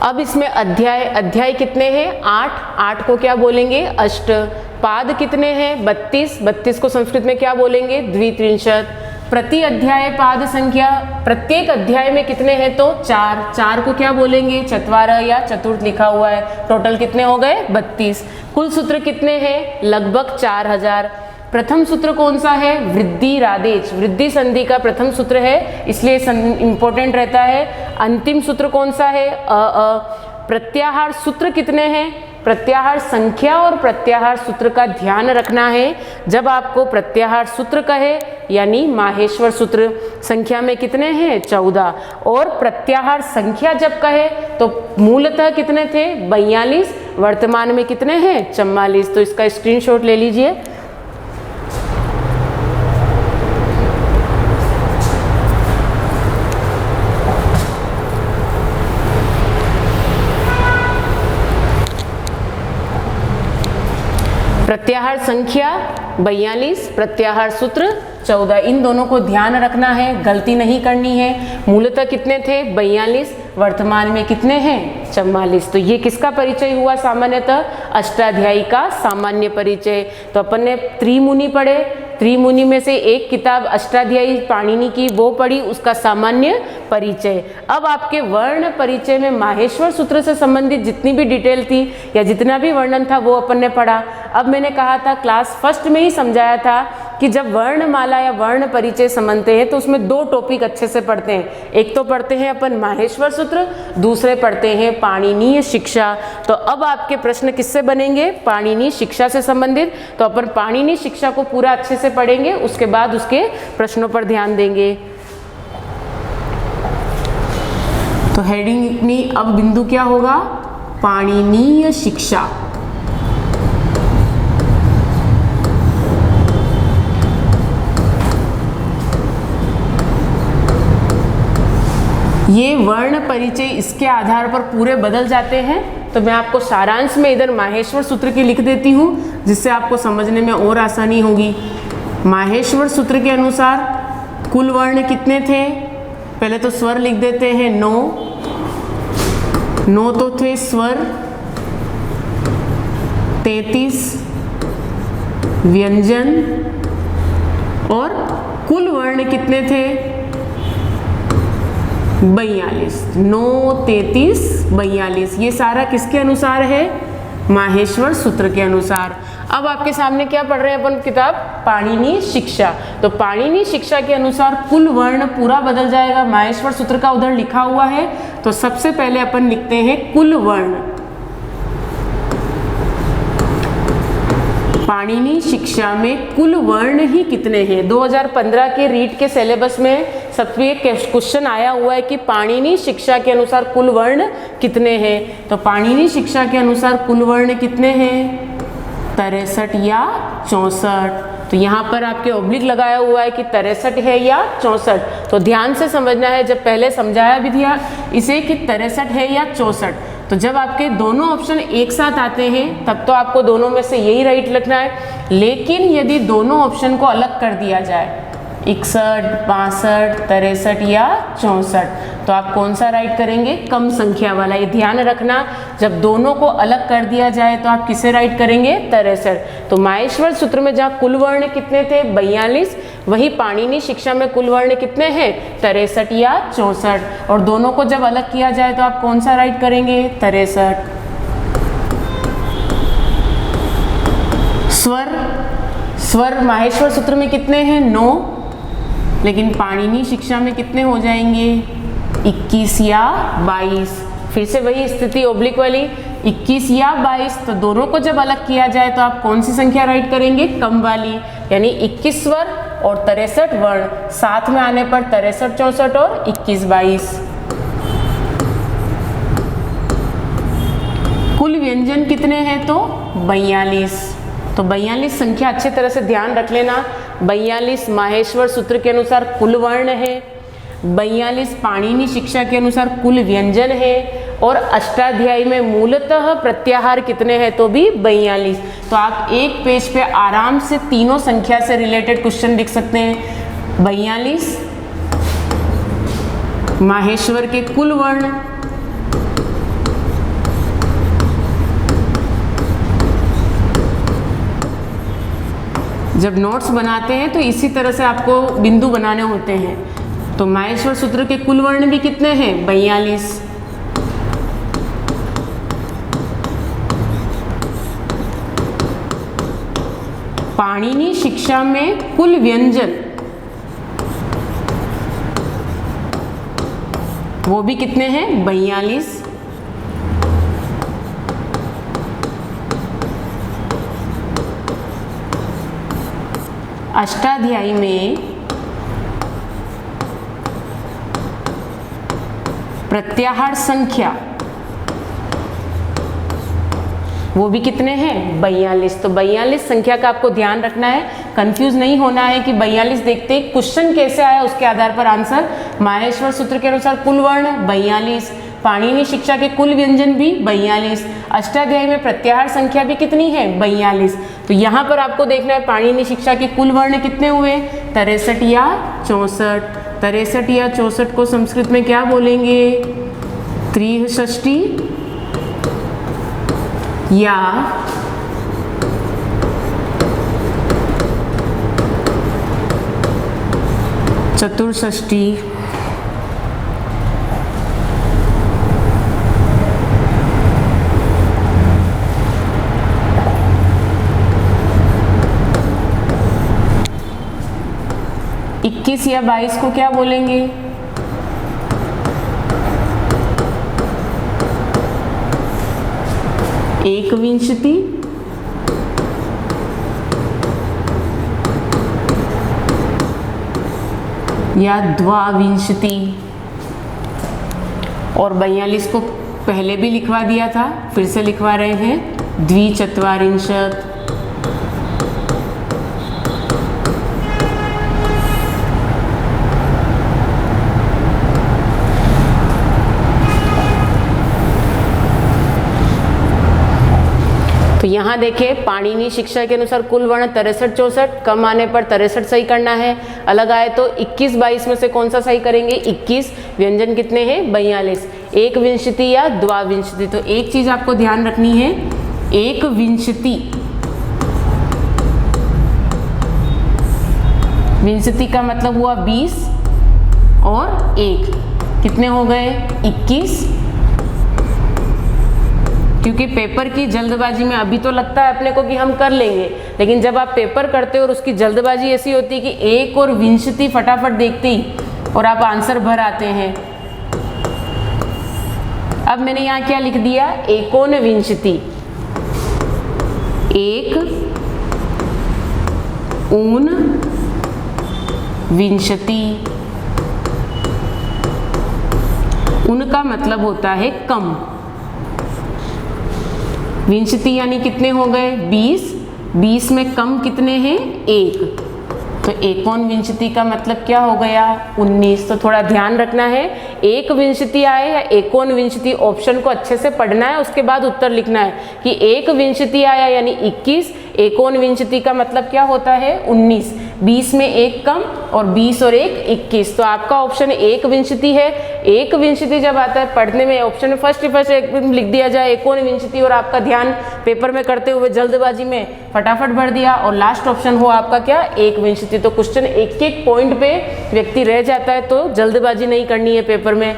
[SPEAKER 1] अब इसमें अध्याय कितने हैं? 8। 8 को क्या बोलेंगे? अष्ट। पाद कितने हैं 32, 32 को संस्कृत में क्या बोलेंगे द्वित्रिंशत्। प्रति अध्याय पाद संख्या, प्रत्येक अध्याय में कितने हैं तो 4, 4 को क्या बोलेंगे चत्वारः या चतुर्थ लिखा हुआ है। टोटल कितने हो गए 32। कुल सूत्र कितने हैं लगभग 4000। प्रथम सूत्र कौन सा है वृद्धि रादेश, वृद्धि संधि का प्रथम सूत्र है इसलिए इंपॉर्टेंट रहता है। अंतिम सूत्र कौन सा है प्रत्याहार सूत्र कितने हैं, प्रत्याहार संख्या और प्रत्याहार सूत्र का ध्यान रखना है। जब आपको प्रत्याहार सूत्र कहे यानी माहेश्वर सूत्र संख्या में कितने हैं 14 और प्रत्याहार संख्या जब कहे तो मूलतः कितने थे 42, वर्तमान में कितने हैं 44। तो इसका स्क्रीनशॉट ले लीजिए। प्रत्याहार संख्या 42, प्रत्याहार सूत्र 14, इन दोनों को ध्यान रखना है, गलती नहीं करनी है। मूलतः कितने थे 42, वर्तमान में कितने हैं 44। तो ये किसका परिचय हुआ सामान्यतः अष्टाध्यायी का सामान्य परिचय। तो अपन ने त्रिमुनि पढ़े, त्रिमुनि में से एक किताब अष्टाध्यायी पाणिनि की वो पढ़ी, उसका सामान्य परिचय। अब आपके वर्ण परिचय में माहेश्वर सूत्र से संबंधित जितनी भी डिटेल थी या जितना भी वर्णन था वो अपन ने पढ़ा। अब मैंने कहा था क्लास फर्स्ट में ही समझाया था कि जब वर्णमाला या वर्ण परिचय समझते हैं तो उसमें 2 टॉपिक अच्छे से पढ़ते हैं। एक तो पढ़ते हैं अपन माहेश्वर सूत्र, दूसरे पढ़ते हैं पाणिनीय शिक्षा। तो अब आपके प्रश्न किससे बनेंगे पाणिनीय शिक्षा से संबंधित। तो अपन पाणिनीय शिक्षा को पूरा अच्छे से पढ़ेंगे, उसके बाद उसके प्रश्नों पर ध्यान देंगे। तो हेडिंग इतनी, अब बिंदु क्या होगा पाणिनीय शिक्षा। ये वर्ण परिचय इसके आधार पर पूरे बदल जाते हैं। तो मैं आपको सारांश में इधर माहेश्वर सूत्र की लिख देती हूँ जिससे आपको समझने में और आसानी होगी। माहेश्वर सूत्र के अनुसार कुल वर्ण कितने थे, पहले तो स्वर लिख देते हैं 9 तो थे स्वर, 33 व्यंजन और कुल वर्ण कितने थे 42, 9, 33, 42। ये सारा किसके अनुसार है माहेश्वर सूत्र के अनुसार। अब आपके सामने क्या पढ़ रहे हैं अपन किताब पाणिनीय शिक्षा। तो पाणिनीय शिक्षा के अनुसार कुल वर्ण पूरा बदल जाएगा, माहेश्वर सूत्र का उधर लिखा हुआ है। तो सबसे पहले अपन लिखते हैं कुल वर्ण। पाणिनीय शिक्षा में कुल वर्ण ही कितने हैं। 2015 के रीट के सिलेबस में सबसे क्वेश्चन आया हुआ है कि पाणिनीय शिक्षा के अनुसार कुल वर्ण कितने हैं। तो पाणिनीय शिक्षा के अनुसार कुल वर्ण कितने हैं 63 या 64। तो यहाँ पर आपके ऑब्लिक लगाया हुआ है कि 63 है या 64। तो ध्यान से समझना है, जब पहले समझाया भी दिया इसे कि 63 है या 64। तो जब आपके दोनों ऑप्शन एक साथ आते हैं तब तो आपको दोनों में से यही राइट लिखना है। लेकिन यदि दोनों ऑप्शन को अलग कर दिया जाए 61, 62, 63 या 64, तो आप कौन सा राइट करेंगे कम संख्या वाला। ये ध्यान रखना, जब दोनों को अलग कर दिया जाए तो आप किसे राइट करेंगे 63। तो माहेश्वर सूत्र में जहाँ कुल वर्ण कितने थे 42, वही पाणिनीय शिक्षा में कुल वर्ण कितने हैं 63 या 64। और दोनों को जब अलग किया जाए तो आप कौन सा राइट करेंगे 63। स्वर माहेश्वर सूत्र में कितने हैं 9, लेकिन पाणिनीय शिक्षा में कितने हो जाएंगे 21 या 22। फिर से वही स्थिति ओब्लिक वाली 21 या 22। तो दोनों को जब अलग किया जाए तो आप कौन सी संख्या राइट करेंगे कम वाली, यानी 21 स्वर और 63 वर्ण साथ में आने पर 63, 64 और 21, 22। कुल व्यंजन कितने हैं तो 42। तो 42 संख्या अच्छे तरह से ध्यान रख लेना। 42 माहेश्वर सूत्र के अनुसार कुल वर्ण है, 42 पाणिनीय शिक्षा के अनुसार कुल व्यंजन है, और अष्टाध्यायी में मूलतः प्रत्याहार कितने हैं तो भी 42। तो आप एक पेज पे आराम से तीनों संख्या से रिलेटेड क्वेश्चन लिख सकते हैं। 42 माहेश्वर के कुल वर्ण, जब नोट्स बनाते हैं तो इसी तरह से आपको बिंदु बनाने होते हैं। तो माहेश्वर सूत्र के कुल वर्ण भी कितने हैं? 42। पाणिनि शिक्षा में कुल व्यंजन वो भी कितने हैं? 42। अष्टाध्यायी में प्रत्याहार संख्या वो भी कितने हैं? 42। तो 42 संख्या का आपको ध्यान रखना है, कंफ्यूज नहीं होना है कि 42 देखते ही क्वेश्चन कैसे आया उसके आधार पर आंसर। माहेश्वर सूत्र के अनुसार कुल वर्ण 42, पाणिनि शिक्षा के कुल व्यंजन भी 42, अष्टाध्यायी में प्रत्याहार संख्या भी कितनी है? 42। तो यहाँ पर आपको देखना है पाणिनि शिक्षा के कुल वर्ण कितने हुए? 63 या 64। 63 या 64 को संस्कृत में क्या बोलेंगे? त्रिषष्टि या चतुर्षष्टि। इक्कीस या 22 को क्या बोलेंगे? एकविंशति या द्वाविंशति। और 42 को पहले भी लिखवा दिया था, फिर से लिखवा रहे हैं, द्विचत्वारिंशत्। तो यहाँ देखिए पाणिनि शिक्षा के अनुसार कुल वर्ण 63 64, कम आने पर 63 सही करना है, अलग आए तो 21 22 में से कौन सा सही करेंगे? 21। व्यंजन कितने हैं? 42। एक विंशति या द्वाविंशति। तो एक चीज आपको ध्यान रखनी है, एक विंशति, विंशति का मतलब हुआ 20 और 1 कितने हो गए? 21। क्योंकि पेपर की जल्दबाजी में अभी तो लगता है अपने को कि हम कर लेंगे, लेकिन जब आप पेपर करते हो और उसकी जल्दबाजी ऐसी होती है कि एक और विंशति फटाफट देखते ही और आप आंसर भर आते हैं। अब मैंने यहाँ क्या लिख दिया? एकोनविंशति। एक ऊन विंशति। उनका मतलब होता है कम। विंशति यानी कितने हो गए? 20। 20 में कम कितने हैं? 1। तो एकोनविंशति का मतलब क्या हो गया? 19। तो थोड़ा ध्यान रखना है, एक विंशति आए या एकोनविंशति, ऑप्शन को अच्छे से पढ़ना है, उसके बाद उत्तर लिखना है कि एक विंशति आया यानी 21, एकोनविंशति का मतलब क्या होता है? 19। 20 में 1 कम और 20 और 1 21। तो आपका ऑप्शन एक विंशति है। एक विंशति जब आता है पढ़ने में ऑप्शन में फर्स्ट लिख दिया जाए एकोनविंशति, और आपका ध्यान पेपर में करते हुए जल्दबाजी में फटाफट भर दिया और लास्ट ऑप्शन हो आपका क्या? एक विंशति। तो क्वेश्चन एक एक पॉइंट पे व्यक्ति रह जाता है, तो जल्दबाजी नहीं करनी है पेपर में।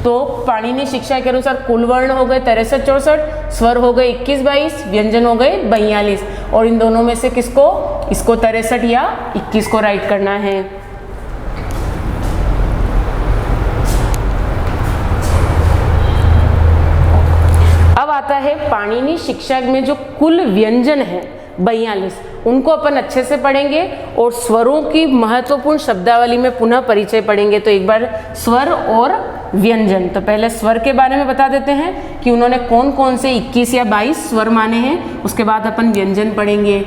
[SPEAKER 1] तो पाणिनि शिक्षा के अनुसार कुल वर्ण हो गए 63 64, स्वर हो गए 21 22, व्यंजन हो गए 42, और इन दोनों में से किसको? इसको 63 या 21 को राइट करना है। अब आता है पाणिनि शिक्षा में जो कुल व्यंजन है 42, उनको अपन अच्छे से पढ़ेंगे और स्वरों की महत्वपूर्ण शब्दावली में पुनः परिचय पढ़ेंगे। तो एक बार स्वर और व्यंजन, तो पहले स्वर के बारे में बता देते हैं कि उन्होंने कौन कौन से 21 या 22 स्वर माने हैं, उसके बाद अपन व्यंजन पढ़ेंगे।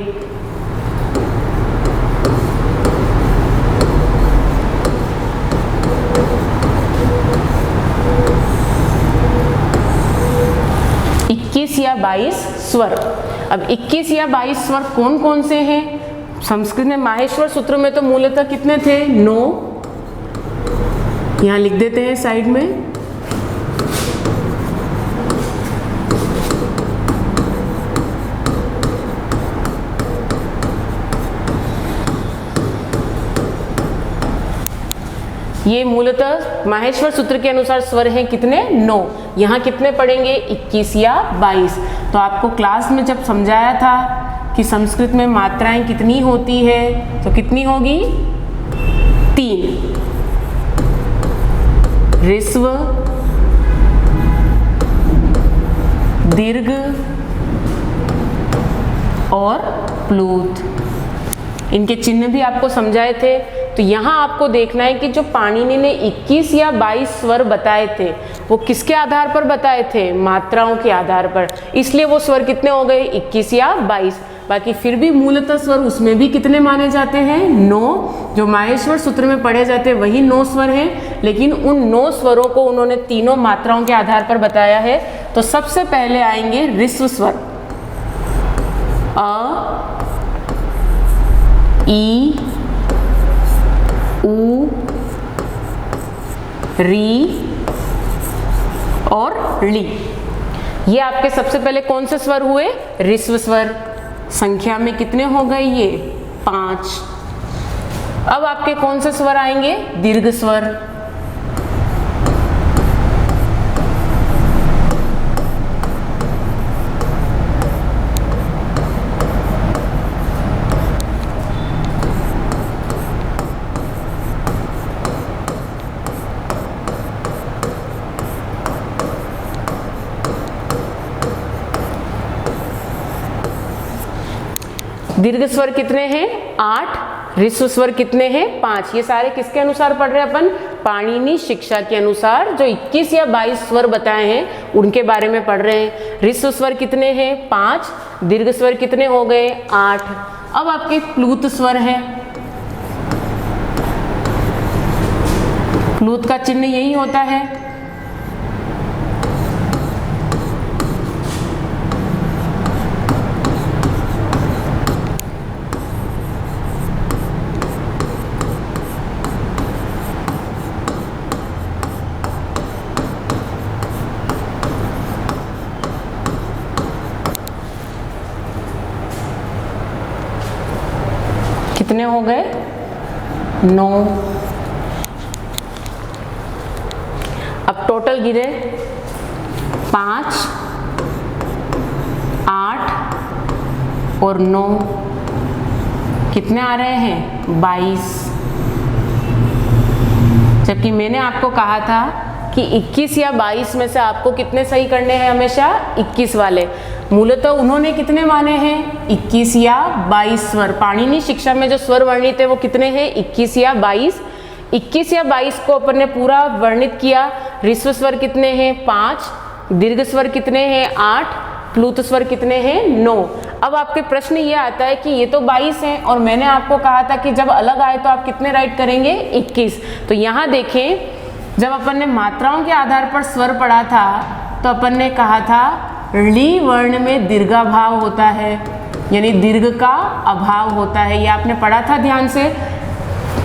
[SPEAKER 1] या 22 स्वर। अब 21 या 22 स्वर कौन कौन से हैं? संस्कृत में माहेश्वर सूत्र में तो मूलतः कितने थे? 9। यहां लिख देते हैं साइड में। ये मूलतः माहेश्वर सूत्र के अनुसार स्वर हैं कितने? 9। यहाँ कितने पढ़ेंगे? 21 या 22। तो आपको क्लास में जब समझाया था कि संस्कृत में मात्राएं कितनी होती है, तो कितनी होगी? 3। ऋस्व, दीर्घ और प्लूत। इनके चिन्ह भी आपको समझाए थे। तो यहाँ आपको देखना है कि जो पाणिनि ने 21 या 22 स्वर बताए थे वो किसके आधार पर बताए थे? मात्राओं के आधार पर। इसलिए वो स्वर कितने हो गए? 21 या 22। बाकी फिर भी मूलतः स्वर उसमें भी कितने माने जाते हैं? 9। जो माहेश्वर सूत्र में पढ़े जाते हैं वही 9 स्वर हैं, लेकिन उन 9 स्वरों को उन्होंने तीनों मात्राओं के आधार पर बताया है। तो सबसे पहले आएंगे ऋस्व स्वर, अ, ई, उ, री और ली। ये आपके सबसे पहले कौन से स्वर हुए? ऋस्व स्वर। संख्या में कितने हो गए? ये 5। अब आपके कौन से स्वर आएंगे? दीर्घ स्वर। दीर्घ स्वर कितने हैं? 8। ऋस्व स्वर कितने हैं? 5। ये सारे किसके अनुसार पढ़ रहे हैं अपन? पाणिनि शिक्षा के अनुसार जो 21 या 22 स्वर बताए हैं उनके बारे में पढ़ रहे हैं। ऋस्व स्वर कितने हैं? 5। दीर्घ स्वर कितने हो गए? 8। अब आपके प्लूत स्वर हैं। प्लूत का चिन्ह यही होता है। कितने हो गए? 9। अब टोटल गिरे 5, 8 और 9। कितने आ रहे हैं? 22। जबकि मैंने आपको कहा था कि 21 या 22 में से आपको कितने सही करने हैं? हमेशा 21 वाले। मूलतः उन्होंने कितने माने हैं? 21 या 22 स्वर। पाणिनि शिक्षा में जो स्वर वर्णित है वो कितने हैं? 21 या 22। 21 या 22 को अपन ने पूरा वर्णित किया। ऋस्व स्वर कितने हैं? 5। दीर्घ स्वर कितने हैं? 8। प्लूत स्वर कितने हैं? 9। अब आपके प्रश्न ये आता है कि ये तो 22 हैं और मैंने आपको कहा था कि जब अलग आए तो आप कितने राइट करेंगे? 21। तो यहाँ देखें, जब अपन ने मात्राओं के आधार पर स्वर पढ़ा था तो अपन ने कहा था ली वर्ण में दीर्घाभाव होता है, यानी दीर्घ का अभाव होता है। ये आपने पढ़ा था ध्यान से।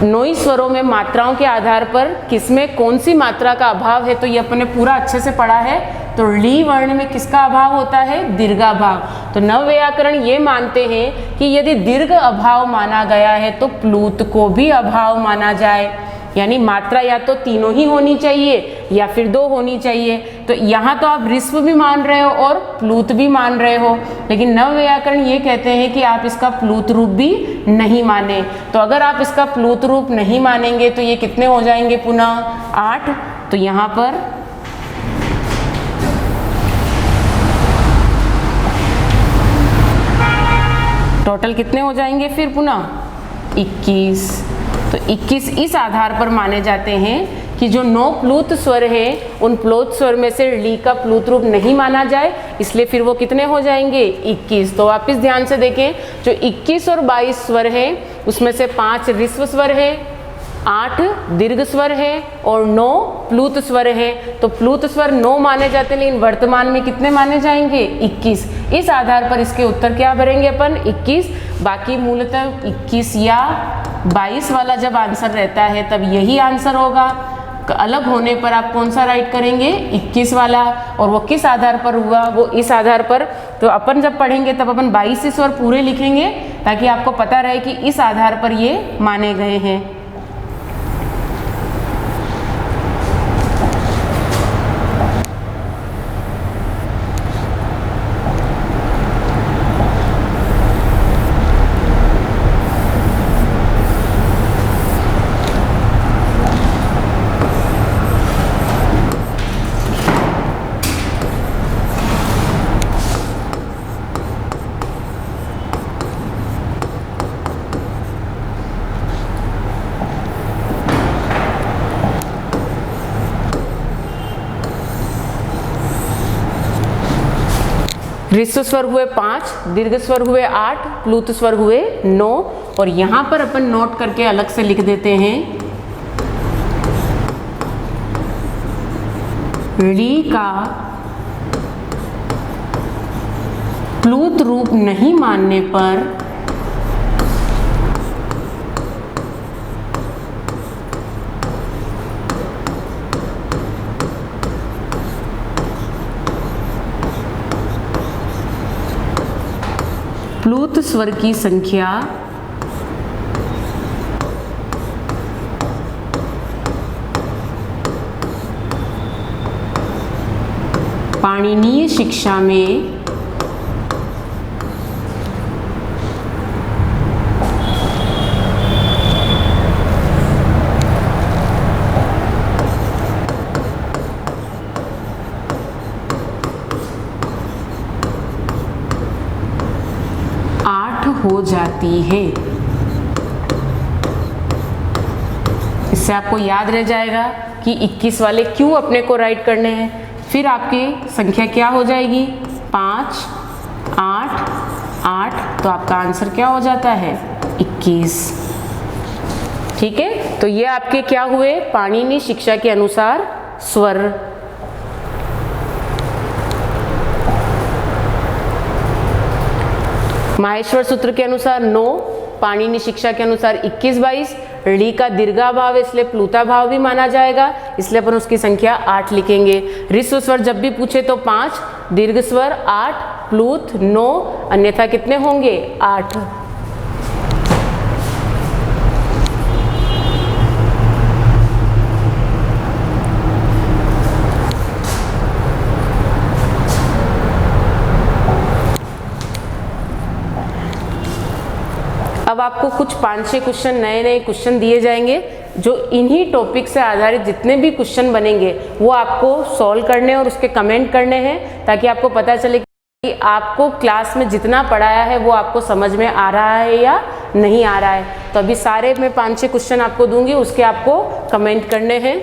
[SPEAKER 1] 9 स्वरों में मात्राओं के आधार पर किसमें कौन सी मात्रा का अभाव है, तो ये अपन ने पूरा अच्छे से पढ़ा है। तो ली वर्ण में किसका अभाव होता है? दीर्घाभाव। तो नव व्याकरण ये मानते हैं कि यदि दीर्घ अभाव माना गया है तो प्लूत को भी अभाव माना जाए, यानी मात्रा या तो तीनों ही होनी चाहिए या फिर 2 होनी चाहिए। तो यहाँ तो आप ऋस्व भी मान रहे हो और प्लूत भी मान रहे हो, लेकिन नव व्याकरण ये कहते हैं कि आप इसका प्लूत रूप भी नहीं माने। तो अगर आप इसका प्लूत रूप नहीं मानेंगे तो ये कितने हो जाएंगे? पुनः 8। तो यहाँ पर टोटल कितने हो जाएंगे फिर पुनः? 21। तो 21 इस आधार पर माने जाते हैं कि जो 9 प्लूत स्वर हैं उन प्लूत स्वर में से ली का प्लूत रूप नहीं माना जाए, इसलिए फिर वो कितने हो जाएंगे? 21। तो वापस ध्यान से देखें, जो 21 और 22 स्वर हैं उसमें से 5 ऋस्व स्वर हैं, 8 दीर्घ स्वर है और 9 प्लूत स्वर है। तो प्लूत स्वर 9 माने जाते हैं, लेकिन वर्तमान में कितने माने जाएंगे? 21। इस आधार पर इसके उत्तर क्या भरेंगे अपन? 21। बाकी मूलतः 21 या 22 वाला जब आंसर रहता है तब यही आंसर होगा। अलग होने पर आप कौन सा राइट करेंगे? 21 वाला। और वो किस आधार पर हुआ? वो इस आधार पर। तो अपन जब पढ़ेंगे तब अपन 22 स्वर पूरे लिखेंगे ताकि आपको पता रहे कि इस आधार पर ये माने गए हैं। ह्रस्व स्वर हुए 5, दीर्घ स्वर हुए 8, प्लूत स्वर हुए 9। और यहाँ पर अपन नोट करके अलग से लिख देते हैं, री का प्लूत रूप नहीं मानने पर प्लूत स्वर की संख्या पाणिनीय शिक्षा में हो जाती है। इससे आपको याद रह जाएगा कि 21 वाले क्यों अपने को राइट करने हैं। फिर आपकी संख्या क्या हो जाएगी, 5, 8, 8, तो आपका आंसर क्या हो जाता है, 21। ठीक है, तो ये आपके क्या हुए, पाणिनि शिक्षा के अनुसार स्वर। माहेश्वर सूत्र के अनुसार 9, पाणिनि शिक्षा के अनुसार 21, 22, ऋ का दीर्घाभाव इसलिए प्लूताभाव भी माना जाएगा, इसलिए अपन उसकी संख्या 8 लिखेंगे। ह्रस्व स्वर जब भी पूछे तो 5, दीर्घ स्वर 8, प्लूत 9, अन्यथा कितने होंगे, 8। अब आपको कुछ 5-6 क्वेश्चन नए क्वेश्चन दिए जाएंगे, जो इन्हीं टॉपिक से आधारित जितने भी क्वेश्चन बनेंगे वो आपको सॉल्व करने और उसके कमेंट करने हैं, ताकि आपको पता चले कि आपको क्लास में जितना पढ़ाया है वो आपको समझ में आ रहा है या नहीं आ रहा है। तो अभी सारे मैं 5-6 क्वेश्चन आपको दूंगी, उसके आपको कमेंट करने हैं।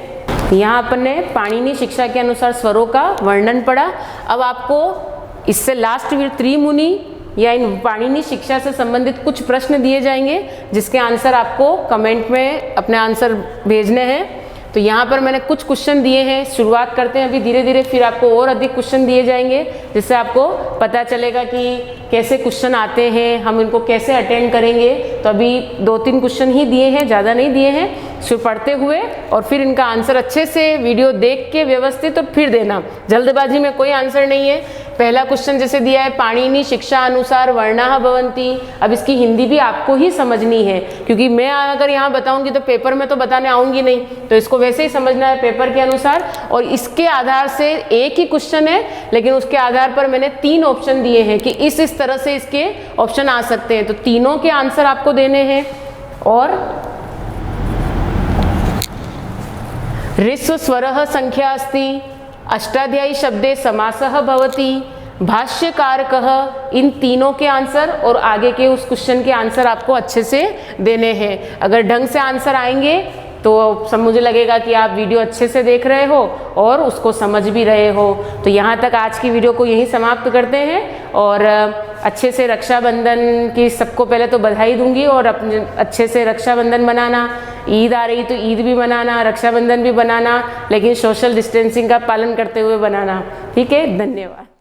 [SPEAKER 1] यहाँ अपन ने पाणिनि शिक्षा के अनुसार स्वरों का वर्णन पढ़ा। अब आपको इससे लास्ट वीर त्रिमुनि या इन पाणिनि शिक्षा से संबंधित कुछ प्रश्न दिए जाएंगे, जिसके आंसर आपको कमेंट में अपने आंसर भेजने हैं। तो यहाँ पर मैंने कुछ क्वेश्चन दिए हैं, शुरुआत करते हैं अभी धीरे धीरे, फिर आपको और अधिक क्वेश्चन दिए जाएंगे, जिससे आपको पता चलेगा कि कैसे क्वेश्चन आते हैं, हम इनको कैसे अटेंड करेंगे। तो अभी 2-3 क्वेश्चन ही दिए हैं, ज़्यादा नहीं दिए हैं, सिर्फ पढ़ते हुए और फिर इनका आंसर अच्छे से वीडियो देख के व्यवस्थित और फिर देना। जल्दबाजी में कोई आंसर नहीं है। पहला क्वेश्चन जैसे दिया है, पाणिनि शिक्षा अनुसार वर्णाः भवन्ति। अब इसकी हिंदी भी आपको ही समझनी है, क्योंकि मैं अगर यहाँ बताऊंगी तो पेपर में तो बताने आऊंगी नहीं, तो इसको वैसे ही समझना है पेपर के अनुसार। और इसके आधार से एक ही क्वेश्चन है, लेकिन उसके आधार पर मैंने 3 ऑप्शन दिए हैं कि इस तरह से इसके ऑप्शन आ सकते हैं, तो तीनों के आंसर आपको देने हैं। और ह्रस्व स्वरः संख्या अस्ति, अष्टाध्यायी शब्दे समासः भवति, भाष्यकारकः, इन तीनों के आंसर और आगे के उस क्वेश्चन के आंसर आपको अच्छे से देने हैं। अगर ढंग से आंसर आएंगे तो सब मुझे लगेगा कि आप वीडियो अच्छे से देख रहे हो और उसको समझ भी रहे हो। तो यहाँ तक आज की वीडियो को यहीं समाप्त करते हैं। और अच्छे से रक्षाबंधन की सबको पहले तो बधाई दूंगी, और अपने अच्छे से रक्षाबंधन मनाना। ईद आ रही तो ईद भी मनाना, रक्षाबंधन भी बनाना, लेकिन सोशल डिस्टेंसिंग का पालन करते हुए बनाना। ठीक है, धन्यवाद।